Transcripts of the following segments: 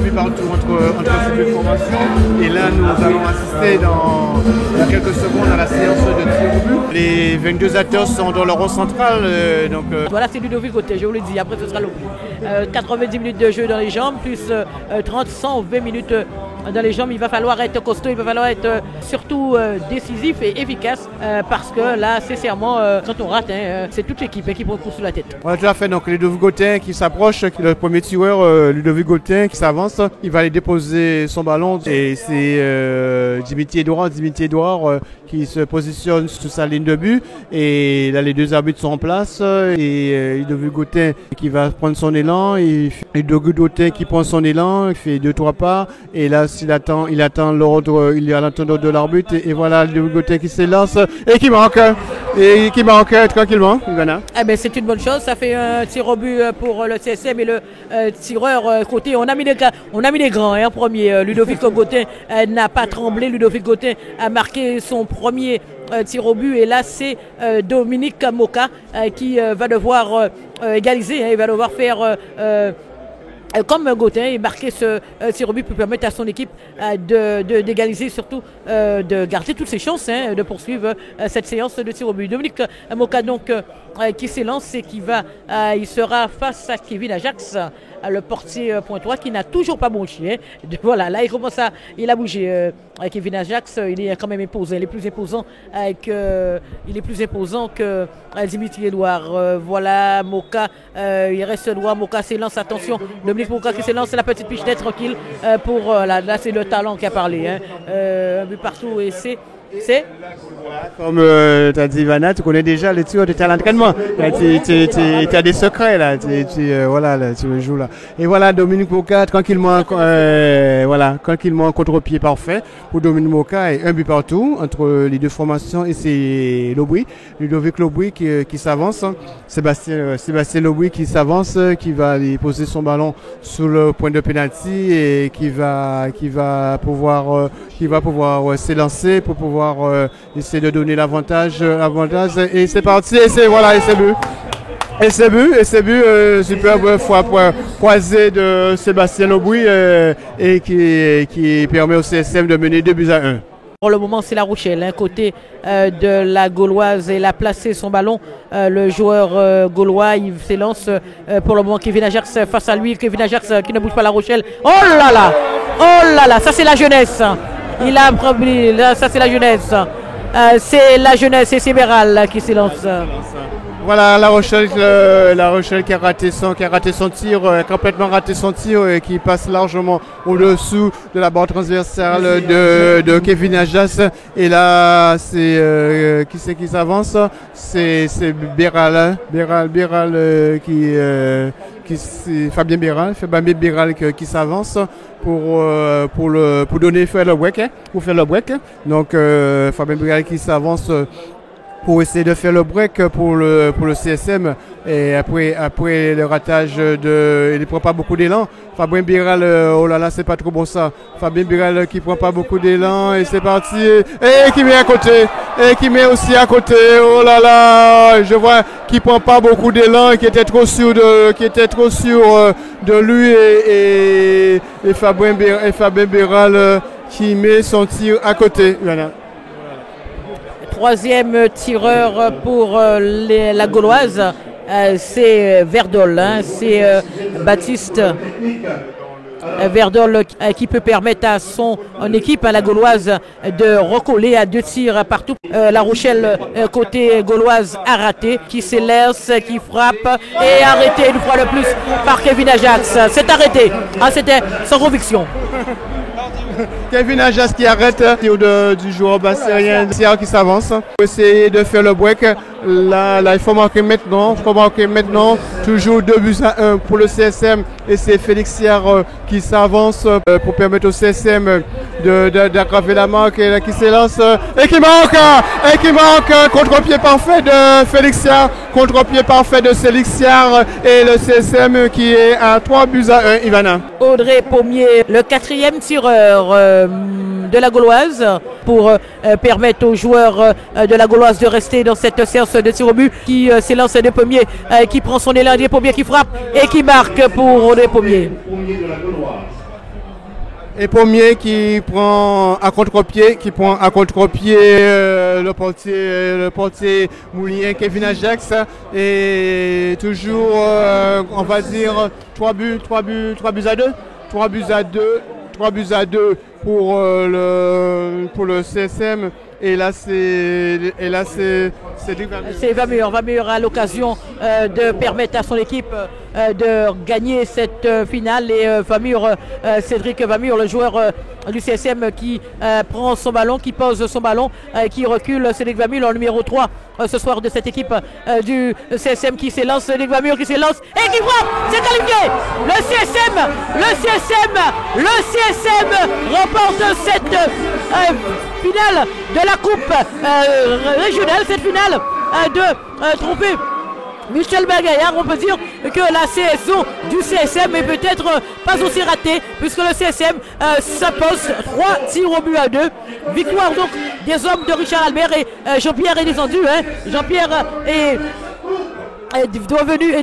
but partout entre ces deux formations. Et là, nous allons assister dans quelques secondes à la séance de tir au but. Les 22 acteurs sont dans le rond central. Voilà, c'est Ludovic Gautin, je vous l'ai dit. Après, ce sera l'oubli. 90 minutes de jeu dans les jambes, plus 120 minutes dans les jambes. Il va falloir être costaud, il va falloir être surtout décisif et efficace parce que là, sincèrement, quand on rate, c'est toute l'équipe qui prend le coup sous la tête. Voilà, tout à fait. Donc, Ludovic Gautin qui s'approche, le premier tireur, Ludovic Gautin qui s'avance. Il va aller déposer son ballon et c'est Dimitri Edouard qui se positionne sur sa ligne de but. Et là, les deux arbitres sont en place et Ludovic Gautin qui va prendre son élan. Et Ludovic Gautin qui prend son élan, il fait 2-3 pas. Et là, il attend l'ordre, il est à l'entendre de l'arbitre. Et voilà, Ludovic Gautin qui s'élance et qui marque. Tranquillement, Ivana. Eh ben, c'est une bonne chose. Ça fait un tir au but pour le CSM et le tireur côté. On a mis les grands en premier. Ludovic Gautin n'a pas tremblé. Ludovic Gautin a marqué son premier tir au but. Et là, c'est Dominique Moka qui va devoir égaliser. Il va devoir faire comme Gautin et marquer ce tir au but pour permettre à son équipe d'égaliser, surtout de garder toutes ses chances de poursuivre cette séance de tir au but. Dominique Moka donc qui s'élance et il sera face à Kevin Ajax, le portier pointois qui n'a toujours pas bougé. Voilà, là il a bougé. Kevin Ajax, il est quand même imposant, il est plus imposant que Dimitri Edouard. Voilà, Moka, il reste droit, Moka s'élance, attention, Dominique Moka qui s'élance, c'est la petite pichenette tranquille là c'est le talent qui a parlé. Un but partout et c'est comme tu as dit, Ivana, tu connais déjà les tirs de talent d'entraînement. Tu as des secrets là. Voilà, là, tu joues là. Et voilà, Dominique Moka, tranquillement, contre-pied parfait pour Dominique Moka et un but partout entre les deux formations. Et c'est Lobouy, Ludovic Lobouy qui s'avance. Sébastien Lobouy qui s'avance, qui va aller poser son ballon sous le point de pénalty et qui va pouvoir s'élancer pour pouvoir essayer de donner l'avantage et c'est parti et c'est but. Superbe frappe croisée de Sébastien Lobouy et qui permet au CSM de mener 2-1. Pour le moment, c'est La Rochelle, côté de la Gauloise. Il a placé son ballon. Le joueur gaulois, il s'élance. Pour le moment, Kevin Ajax face à lui. Kevin Ajax qui ne bouge pas, La Rochelle. Oh là là, ça c'est la jeunesse. Il a promis, ça c'est la jeunesse. C'est la jeunesse et c'est Béral qui s'élance. Voilà, La Rochelle qui a raté son tir, complètement raté son tir et qui passe largement au-dessous de la barre transversale de Kevin Ajax. Et là, c'est qui s'avance? C'est Béral Fabien Béral qui s'avance pour donner faire le break. Donc Fabien Béral qui s'avance pour essayer de faire le break pour le CSM et après le ratage il ne prend pas beaucoup d'élan. Fabien Béral, oh là là, c'est pas trop bon ça. Fabien Béral qui prend pas beaucoup d'élan et c'est parti et qui met aussi à côté. Oh là là, je vois qu'il prend pas beaucoup d'élan et qui était trop sûr de lui et Fabien Béral qui met son tir à côté. Voilà. Troisième tireur pour la Gauloise, c'est Verdol, c'est Baptiste Verdol qui peut permettre à son équipe, à la Gauloise, de recoller à 2 tirs partout. La Rochelle, côté Gauloise, a raté, qui s'élance, qui frappe et arrêté une fois de plus par Kevin Ajax. C'est arrêté, c'était sans conviction. Kevin Ajax qui arrête du joueur bassérien qui s'avance pour essayer de faire le break. Là, il faut marquer maintenant. Toujours 2-1 pour le CSM et c'est Félix Siard qui s'avance pour permettre au CSM d'aggraver la marque et là, qui s'élance et qui marque contre-pied parfait de Félix Siard, et le CSM qui est à 3-1. Ivana. Audrey Pommier, le 4e tireur de la Gauloise pour permettre aux joueurs de la Gauloise de rester dans cette séance de tir au but, qui s'élance des Pommiers, qui prend son élan, des Pommiers qui frappe et qui marque pour Audrey Pommier. Et premier qui prend à contre-pied, le portier moulien Kevin Ajax. Et toujours, on va dire, 3 buts à 2. 3 buts à 2 pour le CSM. Et là, c'est Vamur a l'occasion de permettre à son équipe de gagner cette finale. Et Cédric Vamur, le joueur du CSM qui prend son ballon, qui pose son ballon, qui recule. Cédric Vamur, le numéro 3 ce soir de cette équipe du CSM qui s'élance. Cédric Vamur qui s'élance et qui frappe. C'est qualifié. Le CSM remporte cette finale de la coupe régionale, cette finale de trophée Michel Bergaillard. On peut dire que la saison du CSM est peut-être pas aussi ratée, puisque le CSM s'impose 3 tirs au but à 2. Victoire donc des hommes de Richard Albert, et Jean-Pierre est descendu. Jean-Pierre est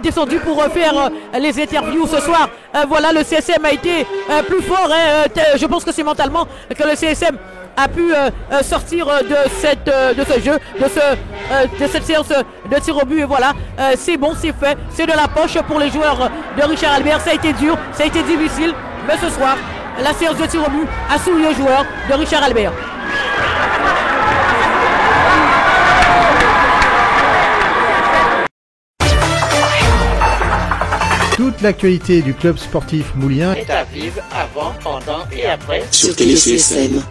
descendu pour faire les interviews ce soir. Voilà, le CSM a été plus fort. Je pense que c'est mentalement que le CSM a pu sortir de ce jeu, de cette séance de tir au but. Et voilà, c'est bon, c'est fait, c'est de la poche pour les joueurs de Richard Albert. Ça a été dur, ça a été difficile, mais ce soir, la séance de tir au but a souri aux joueurs de Richard Albert. Toute l'actualité du club sportif moulien est à vivre avant, pendant et après sur Télé CSM.